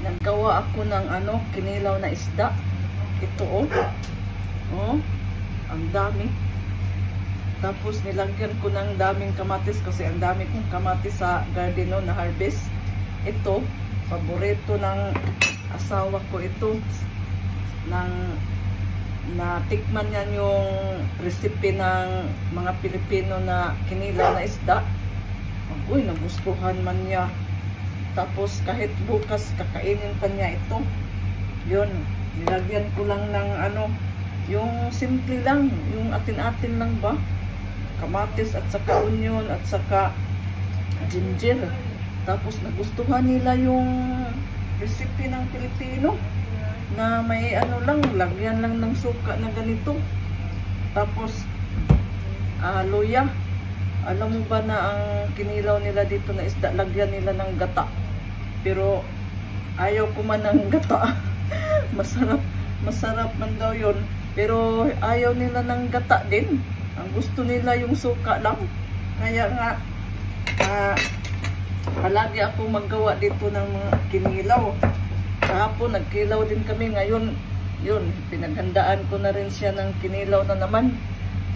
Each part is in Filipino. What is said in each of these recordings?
naggawa ako ng kinilaw na isda. Ito oh, ang dami. Tapos nilagyan ko ng daming kamatis kasi ang dami kong kamatis sa garden na harvest. Ito, paborito ng asawa ko ito. Natikman niya yung recipe ng mga Pilipino na kinilaw na isda. Uy, nagustuhan man niya. Tapos kahit bukas kakainin pa niya ito. Yun, nilagyan ko lang ng yung simple lang, yung atin-atin lang ba? Kamatis at saka onion at saka ginger. Tapos nagustuhan nila yung recipe ng Pilipino na may lang, lagyan lang ng suka na ganito. Tapos luya. Alam mo ba na ang kinilaw nila dito na isda, lagyan nila ng gata. Pero ayaw ko man ng gata. Masarap man daw yun. Pero ayaw nila ng gata din. Ang gusto nila yung suka lang. Kaya nga palagi ako maggawa dito ng mga kinilaw. Kahapon nagkilaw din kami. Ngayon yun, pinaghandaan ko na rin siya ng kinilaw na naman.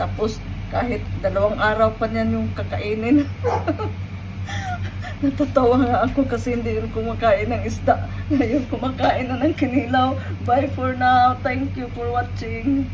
Tapos kahit 2 araw pa niyan yung kakainin. Natatawa nga ako kasi hindi rin kumakain ng isda. Ngayon kumakain na ng kinilaw. Bye for now. Thank you for watching.